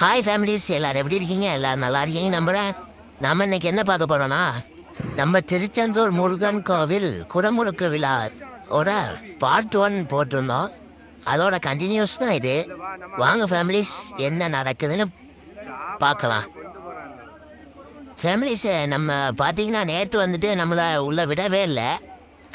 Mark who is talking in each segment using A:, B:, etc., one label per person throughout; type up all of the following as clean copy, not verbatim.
A: Hi families, எல்லாரும் எப்படி இருக்கீங்க? எல்லாரும் நல்லா இருக்கீங்க நம்புகிறேன். நம்ம இன்னைக்கு என்ன பார்க்க போகிறோன்னா, நம்ம திருச்செந்தூர் முருகன் கோவில் குடமுழுக்கு விழா ஓட பார்ட் 1 போட்டிருந்தோம். அதோட கண்டினியூஸ் தான் இது. வாங்க ஃபேமிலிஸ், என்ன நடக்குதுன்னு பார்க்கலாம். ஃபேமிலிஸை நம்ம பார்த்தீங்கன்னா நேற்று வந்துட்டு நம்மளை உள்ளே விடவே இல்லை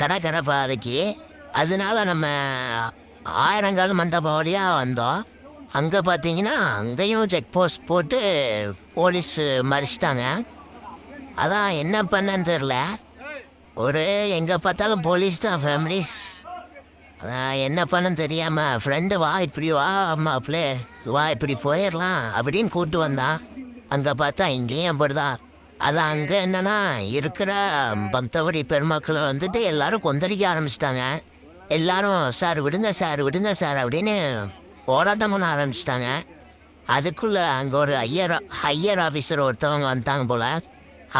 A: கடற்கரை பாதைக்கு. அதனால நம்ம ஆயிரங்கால் மண்டபம் வழியாக வந்தோம். அங்கே பார்த்தீங்கன்னா அங்கேயும் செக் போஸ்ட் போட்டு போலீஸ் மறிச்சிட்டாங்க. அதான் என்ன பண்ணன்னு தெரில, ஒரு எங்கே பார்த்தாலும் போலீஸ் தான் ஃபேமிலிஸ். அதான் என்ன பண்ணன்னு தெரியாமல் ஃப்ரெண்டு வா இப்படி வா அம்மா அப்படியே வா இப்படி போயிடலாம் அப்படின்னு கூப்பிட்டு வந்தான். அங்கே பார்த்தா இங்கேயும் அப்படி தான். அது அங்கே என்னென்னா இருக்கிற பக்தவடி பெருமக்களை வந்துட்டு எல்லோரும் கொந்தளிக்க ஆரம்பிச்சிட்டாங்க. எல்லோரும் சார் விடுங்க சார் விடுங்க சார் அப்படின்னு போராட்டம் பண்ண ஆரம்பிச்சிட்டாங்க. அதுக்குள்ளே அங்கே ஒரு ஹையர் ஆஃபீஸர் ஒருத்தவங்க வந்துட்டாங்க போல்.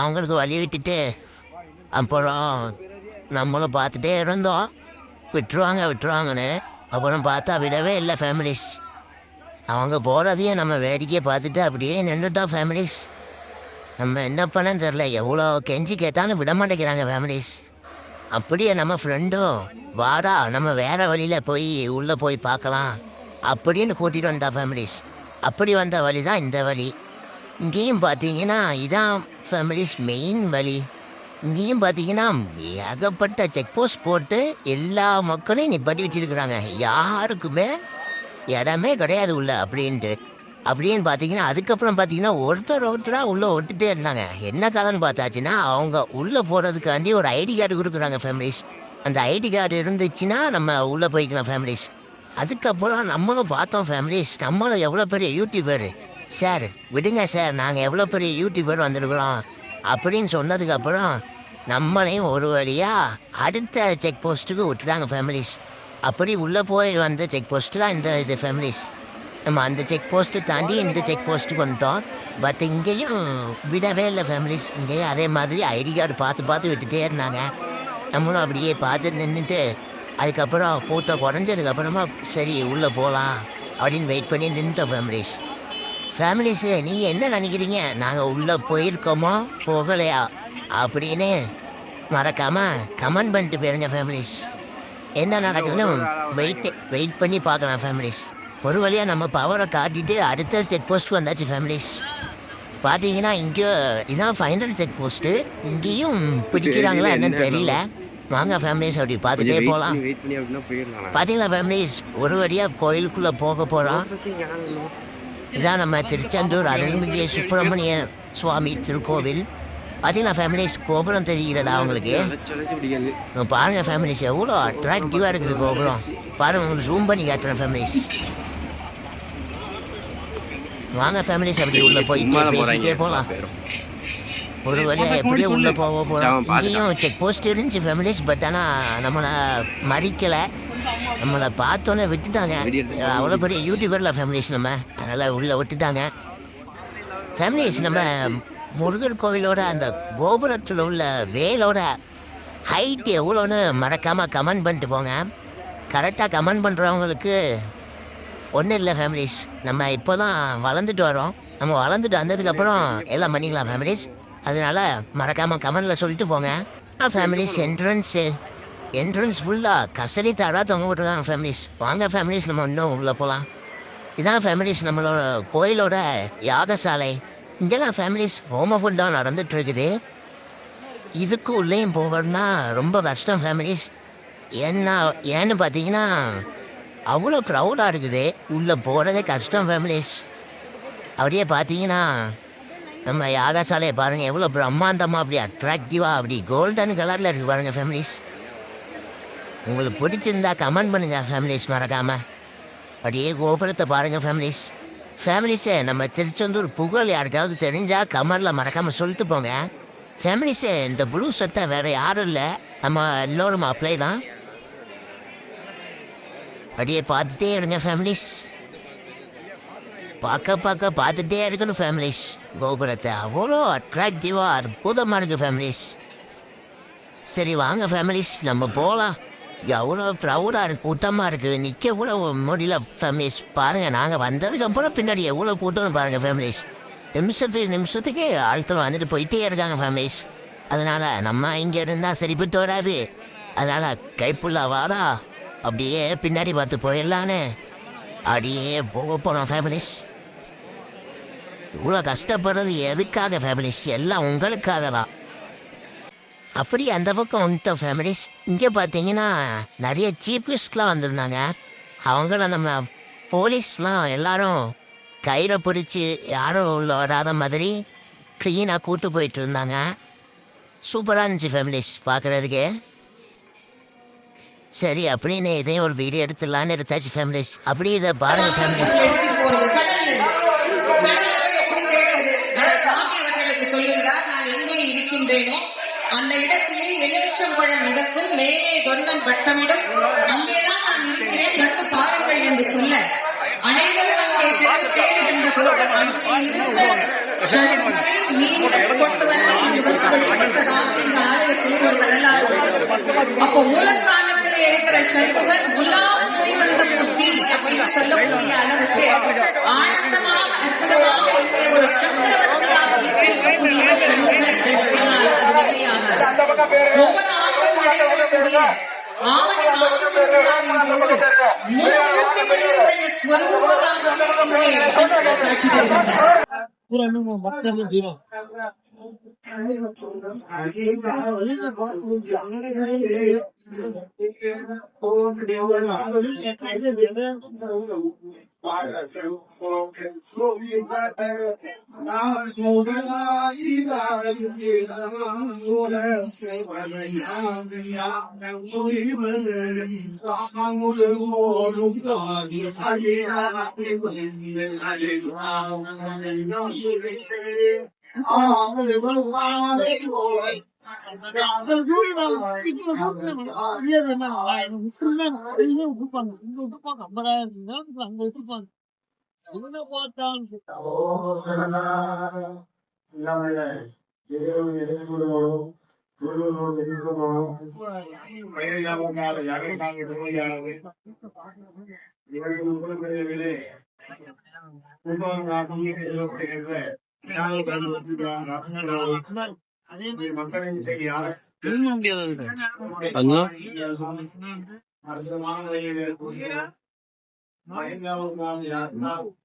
A: அவங்களுக்கு வழி விட்டுட்டு அப்புறம் நம்மளும் பார்த்துட்டே இருந்தோம், விட்டுருவாங்கன்னு. அப்புறம் பார்த்தா விடவே இல்லை ஃபேமிலிஸ். அவங்க போகிறதையும் நம்ம வேடிக்கையை பார்த்துட்டு அப்படியே நின்றுட்டோம் ஃபேமிலிஸ். நம்ம என்ன பண்ணன்னு தெரில, எவ்வளோ கெஞ்சி கேட்டாலும் விட மாட்டேங்கிறாங்க ஃபேமிலிஸ். அப்படியே நம்ம ஃப்ரெண்டும் வாடா நம்ம வேறு வழியில் போய் உள்ளே போய் பார்க்கலாம் அப்படின்னு கூட்டிகிட்டு வந்தா ஃபேமிலிஸ். அப்படி வந்த வழி தான் இந்த வழி. இங்கேயும் பார்த்தீங்கன்னா இதான் ஃபேமிலிஸ் மெயின் வழி. இங்கேயும் பார்த்தீங்கன்னா ஏகப்பட்ட செக் போஸ்ட் போட்டு எல்லா மக்களையும் நிப்பாட்டி வச்சுருக்குறாங்க. யாருக்குமே இடமே கிடையாது உள்ள அப்படின்னு பார்த்தீங்கன்னா. அதுக்கப்புறம் பார்த்தீங்கன்னா ஒருத்தராக உள்ளே விட்டுட்டே இருந்தாங்க. என்ன கதைன்னு பார்த்தாச்சுன்னா, அவங்க உள்ளே போகிறதுக்காண்டி ஒரு ஐடி கார்டு கொடுக்குறாங்க ஃபேமிலிஸ். அந்த ஐடி கார்டு இருந்துச்சுன்னா நம்ம உள்ளே போய்க்கலாம் ஃபேமிலிஸ். அதுக்கப்புறம் நம்மளும் பார்த்தோம் ஃபேமிலிஸ், நம்மளும் எவ்வளோ பெரிய யூடியூபர் சார் விடுங்க சார், நாங்கள் எவ்வளோ பெரிய யூடியூபர் வந்திருக்கிறோம் அப்படின்னு சொன்னதுக்கப்புறம் நம்மளையும் ஒரு வழியாக அடுத்த செக் போஸ்ட்டுக்கு விட்டுட்டாங்க ஃபேமிலிஸ். அப்படி உள்ளே போய் வந்த செக் போஸ்ட்டு தான் இந்த இது ஃபேமிலிஸ். நம்ம அந்த செக் போஸ்ட்டு தாண்டி இந்த செக் போஸ்ட்டுக்கு வந்துட்டோம். பட் இங்கேயும் விடவே இல்லை ஃபேமிலிஸ். இங்கேயும் அதே மாதிரி ஐடி கார்டு பார்த்து விட்டுட்டே இருந்தாங்க. நம்மளும் அப்படியே பார்த்து நின்றுட்டு அதுக்கப்புறம் பூத்த குறைஞ்சதுக்கப்புறமா சரி உள்ளே போகலாம் அப்படின்னு வெயிட் பண்ணி நின்றுட்டோம் ஃபேமிலிஸு. நீங்கள் என்ன நினைக்கிறீங்க, நாங்கள் உள்ளே போயிருக்கோமோ போகலையா அப்படின்னு மறக்காமல் கமெண்ட் பண்ணிட்டு போயிருங்க ஃபேமிலிஸ். என்ன நடக்குதுன்னு வெயிட் பண்ணி பார்க்கலாம் ஃபேமிலிஸ். ஒரு வழியாக நம்ம பவரை காட்டிட்டு அடுத்த செக் போஸ்ட் வந்தாச்சு ஃபேமிலிஸ். பார்த்தீங்கன்னா இங்கே இதான் ஃபைனல் செக் போஸ்ட்டு. இங்கேயும் பிடிக்கிறாங்களா என்னன்னு தெரியல. வாங்க ஃபேமிலிஸ் அப்படி பார்த்துட்டே போகலாம். பார்த்தீங்களா ஃபேமிலிஸ், ஒரு வழியாக கோயிலுக்குள்ளே போக போகிறோம். இதான் நம்ம திருச்செந்தூர் அருள்மிகு சுப்பிரமணிய சுவாமி திருக்கோவில். பார்த்தீங்களா ஃபேமிலிஸ், கோபுரம் தெரிகிறதா அவங்களுக்கு? பாருங்கள் ஃபேமிலிஸ், எவ்வளோ அட்ராக்டிவாக இருக்குது கோபுரம். பாருங்கள், உங்களுக்கு ஜூம் பண்ணி காட்டுறேன் ஃபேமிலிஸ். வாங்க ஃபேமிலிஸ் அப்படி உள்ளே போயிட்டு பேசிகிட்டே போகலாம். ஒரு வழியாக எப்படியே உள்ளே போகிறோம். இங்கேயும் செக் போஸ்ட் இருந்துச்சு ஃபேமிலிஸ். பட் ஆனால் நம்மளை மறிக்கலை, நம்மளை பார்த்தோன்னே விட்டுட்டாங்க. அவ்வளோ பெரிய யூடியூபரில் ஃபேமிலிஸ் நம்ம, அதனால் உள்ளே விட்டுட்டாங்க ஃபேமிலிஸ். நம்ம முருகர் கோவிலோட அந்த கோபுரத்தில் உள்ள வேலோட ஹைட் எவ்வளோன்னு மறக்காமல் கமெண்ட் பண்ணிட்டு போங்க. கரெக்டாக கமெண்ட் பண்ணுறவங்களுக்கு ஒன்றும் இல்லை ஃபேமிலிஸ். நம்ம இப்போ தான் வளர்ந்துட்டு வரோம். நம்ம வளர்ந்துட்டு வந்ததுக்கப்புறம் எல்லாம் பண்ணிக்கலாம் ஃபேமிலிஸ். அதனால் மறக்காமல் கமெண்டில் சொல்லிட்டு போங்க ஃபேமிலிஸ். என்ட்ரன்ஸ் ஃபுல்லாக கசரி தாராக தொங்க விட்டுருக்காங்க ஃபேமிலிஸ். வாங்க ஃபேமிலிஸ், நம்ம இன்னும் உள்ளே போகலாம். இதான் ஃபேமிலிஸ் நம்மளோட கோயிலோட யாகசாலை. இங்கெல்லாம் ஃபேமிலிஸ் ஹோம ஃபுட்டாக நடந்துகிட்ருக்குது. இதுக்கு உள்ளேயும் போகணும்னா ரொம்ப கஷ்டம் ஃபேமிலிஸ். ஏன்னு பார்த்தீங்கன்னா அவ்வளோ க்ரௌடாக இருக்குது, உள்ளே போகிறதே கஷ்டம் ஃபேமிலிஸ். அப்படியே பார்த்தீங்கன்னா நம்ம யாகசாலையை பாருங்கள், எவ்வளோ பிரம்மாண்டமாக அப்படி அட்ராக்டிவாக அப்படி கோல்டன் கலரில் இருக்குது பாருங்கள் ஃபேமிலிஸ். உங்களுக்கு பிடிச்சிருந்தா கமெண்ட் பண்ணுங்கள் ஃபேமிலிஸ் மறக்காமல். அப்படியே கோபுரத்தை பாருங்கள் ஃபேமிலிஸே. நம்ம திருச்செந்தூர் புகழ் யாருக்காவது தெரிஞ்சால் கமெண்டில் மறக்காமல் சொல்லிட்டு போங்க ஃபேமிலிஸே. இந்த ப்ளூ சட்டை வேறு யாரும் இல்லை, நம்ம எல்லோரும் அப்ளை தான். அப்படியே பார்த்துட்டே இருங்க ஃபேமிலிஸ். பார்த்துட்டே இருக்கணும் ஃபேமிலிஸ். கோபுரத்தை அவ்வளோ அட்ராக்டிவாக அற்புதமாக இருக்குது ஃபேமிலிஸ். சரி வாங்க ஃபேமிலிஸ், நம்ம போகலாம். எவ்வளோ ப்ரௌடாக இருக்கு, கூட்டமாக இருக்குது, நிற்க கூட முடியல ஃபேமிலிஸ். பாருங்கள், நாங்கள் வந்ததுக்கப்புறம் பின்னாடி எவ்வளோ கூட்டம்னு பாருங்கள் ஃபேமிலிஸ். நிமிஷத்துக்கு ஆட்கள் வந்துட்டு போயிட்டே இருக்காங்க ஃபேமிலிஸ். அதனால் நம்ம இங்கே இருந்தால் சரிப்பட்டு வராது. அதனால் கைப்புள்ளா வாடா, அப்படியே பின்னாடி பார்த்து போயிடலான்னு அப்படியே போக போகிறோம் ஃபேமிலிஸ். இவ்வளோ கஷ்டப்படுறது எதுக்காக ஃபேமிலிஸ்? எல்லாம் உங்களுக்காக தான். அப்படி அந்த பக்கம் வந்துட்டோம் ஃபேமிலிஸ். இங்கே பார்த்தீங்கன்னா நிறைய சீஃப் கெஸ்ட்லாம் வந்திருந்தாங்க. அவங்கள நம்ம போலீஸ்லாம் எல்லாரும் கயிறை பிடிச்சி யாரும் உள்ள வராத மாதிரி க்ளீனாக கூட்டு போயிட்டு இருந்தாங்க. சூப்பராக இருந்துச்சு ஃபேமிலிஸ் பார்க்குறதுக்கு. சரி, அப்படின்னு இதையும் ஒரு வீடியோ எடுத்துடலான்னு எடுத்தாச்சு ஃபேமிலிஸ். அப்படி இதை பாருங்கள் ஃபேமிலிஸ்.
B: சொல்லுகிறார், நான் எங்கே இருக்கின்றேனோ அந்த இடத்திலே எலுமிச்சம்பழம் மிதக்கும், மேலே கருடன் வட்டமிடும், அங்கேதான் நான் இருக்கிறேன், வந்து பாருங்கள் என்று சொல்ல அனைவரும் அங்கே சென்று தேடுகின்ற பொழுது இந்த ஆலயத்தில் ஒரு வரலாறு. அப்போ மூலஸ்தானத்தில் இருக்கிற சண்முகன் குலாம் வந்த குட்டி அப்படின்னு சொல்லக்கூடிய அளவுக்கு ஆனந்தமாக அற்புதமாக ஒரு சக்கரவர்த்தியாக ஒவ்வொரு ஆண்டும் நடைபெறக்கூடிய ஆவணி மாதத்தினுடைய ஸ்வரூபமாக காட்சி தருகின்றார்.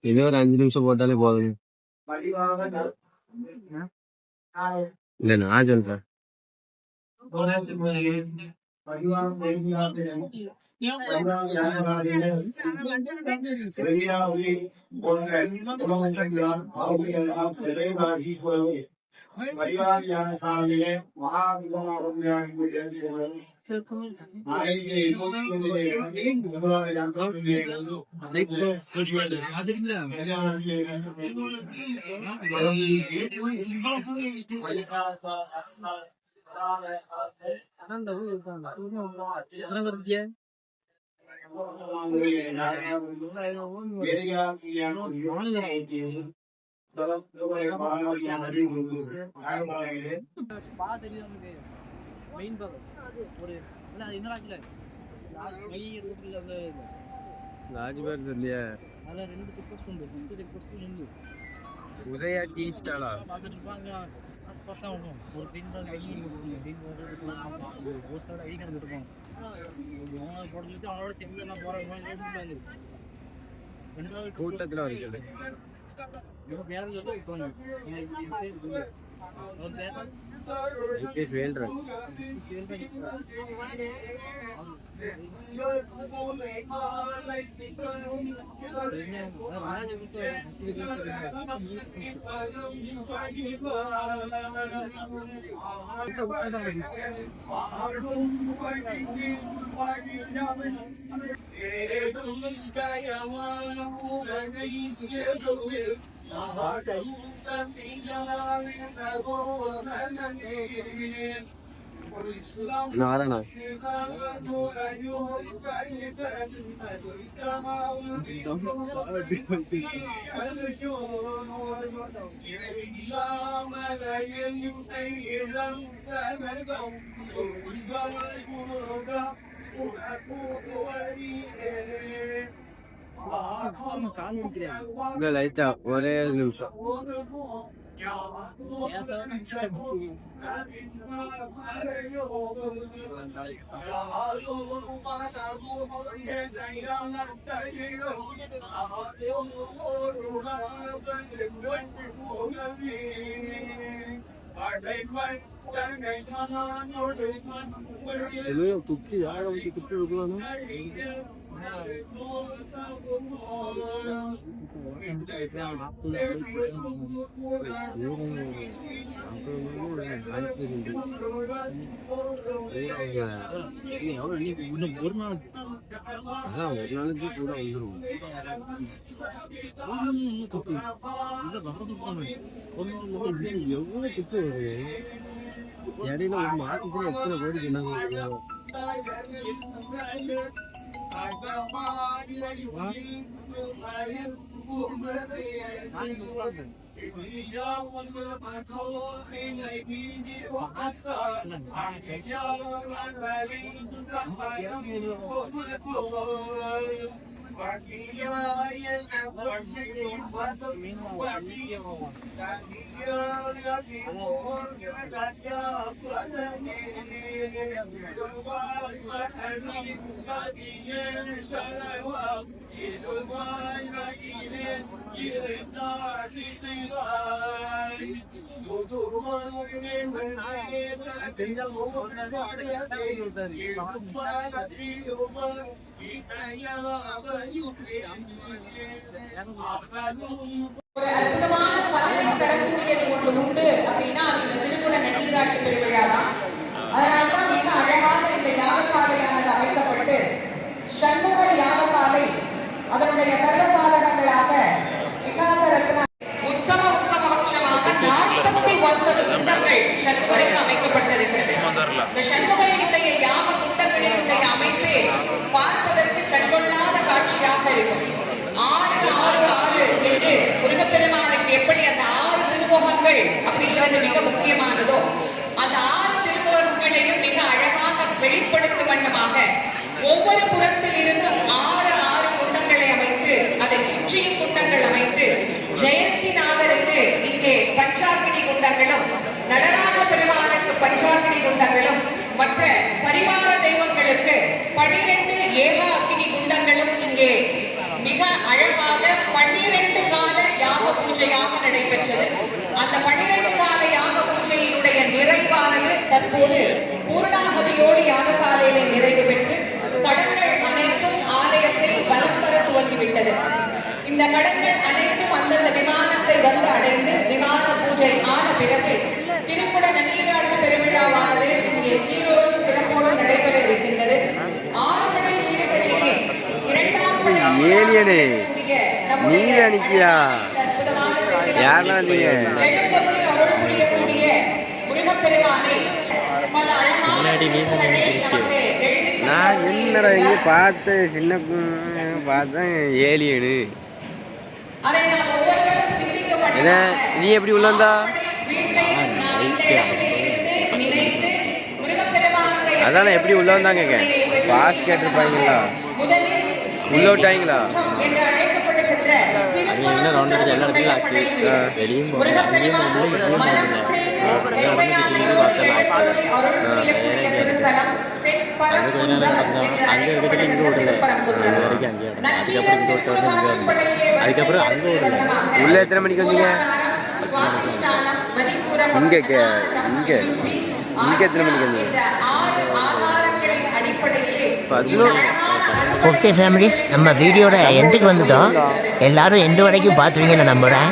C: இன்னொரு 5 நிமிஷம் போட்டாலே போதும். இல்ல நான் சொல்றேன்.
D: மரியாதையான சாலையிலே
C: உதயா டீ ஸ்டாலா கூட்டத்தில் வருகிறது. வேல்றேன் நான் வரேண்ணா. இங்க லைட்டா ஒரே நிமிஷம். துப்பி யார வந்து துப்பி இருக்கலாம். ஒரு நாளைக்கு கூட வந்துடும். எவ்வளவு துப்பு வருது இடையில ஒரு மாசத்துக்கு எத்தனை கோடி சொன்னாங்க.
B: ஒரு அற்புதமான பலனை தரக்கூடியது ஒன்று உண்டு அப்படின்னா அது இந்த திருக்குட நன்னீராட்டு பெருவிழா தான். அதனால்தான் மிக அழகாக இந்த யாகசாலையானது அமைக்கப்பட்டு சண்முகர் யாகசாலை அதனுடைய சர்வசாதகங்களாக விகாச ரத்ன உத்தம பட்சமாக 49 குண்டங்கள் சண்முகருக்கு அமைக்கப்பட்டிருக்கிறது. இந்த சண்முகரினுடைய யாக குண்டங்களினுடைய அமைப்பே பார்ப்பதற்கு கண்கொள்ளாத காட்சியாக இருக்கும். 6 6 6 என்று முருகப்பெருமானுக்கு எப்படி அந்த 6 திருமுகங்கள் அப்படிங்கிறது மிக முக்கியமானதோ அந்த 6 திருமுகங்களையும் மிக அழகாக வெளிப்படுத்தும் வண்ணமாக ஒவ்வொரு புறத்தில் இருந்தும் 6 6 குண்டங்களை அமைத்து அதை சுற்றியும் குண்டங்கள் அமைத்து ஜெயந்திநாதருக்கு இங்கே பஞ்சாக்கினி குண்டங்களும் நடராஜ பெருமானுக்கு பஞ்சாக்கினி குண்டங்களும் மற்ற பரிவார தெய்வங்களுக்கு 12 ஏக அக்கினி குண்டங்களும் இங்கே மிக அழகாக 12 கால யாக பூஜையாக நடைபெற்றது. அந்த 12 கால யாக பூஜையினுடைய நிறைவானது தற்போது பூர்ணாமதியோடு யாகசாலையிலே நிறைவு பெற்று கடன்கள் அனைத்தும் ஆலயத்தை வலம் வர துவங்கிவிட்டது. இந்த கடன்கள் அனைத்தும் அந்தந்த விமானத்தை வந்து அடைந்து விமான பூஜை ஆன பிறகு திருக்குட நன்னீராட்டு பெருவிழாவானது இங்கே சீரோடும் சிறப்போடும் நடைபெற இருக்கின்றது. 6 கடல் வீடுகளிலே 2ஆம்
C: ஏலியனே நீங்க அனுப்பியா யாரா நீங்க
B: அருள் புரியக்கூடிய முருகப்பெருமானை பல
C: நான் என்னடா இங்க பார்த்து சின்ன பார்த்தேன் ஏலியனு. என்ன நீ எப்படி உள்ள வந்தா? அதான் எப்படி உள்ள வந்தாங்க பாஸ் கேட்டிருப்பாங்களா உள்ள விட்டாங்களா?
D: என்ன ரவுண்ட் அடிச்சு எல்லா இடத்துலையும் ஆக்கி வெளியும் அது கொஞ்ச நேரம் அங்கே எடுத்துட்டு இங்கே விடல வரைக்கும் அங்கேயே அதுக்கப்புறம் அங்கே விடல.
C: உள்ள எத்தனை மணிக்கு வந்தீங்க? இங்கே இங்கே இங்கே எத்தனை மணிக்கு வந்தீங்க? 11.
A: ஓகே ஃபேமிலிஸ், நம்ம வீடியோட எண்டுக்கு வந்துட்டோம். எல்லாரும் எண்டு வரைக்கும் பார்த்துருவீங்க நான் நம்புகிறேன்.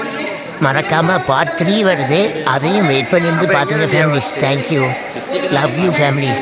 A: மறக்காமல் பார்ட் 3 வருது, அதையும் வெயிட் பண்ணி இருந்து பார்த்துருங்க families. Thank you, love you families.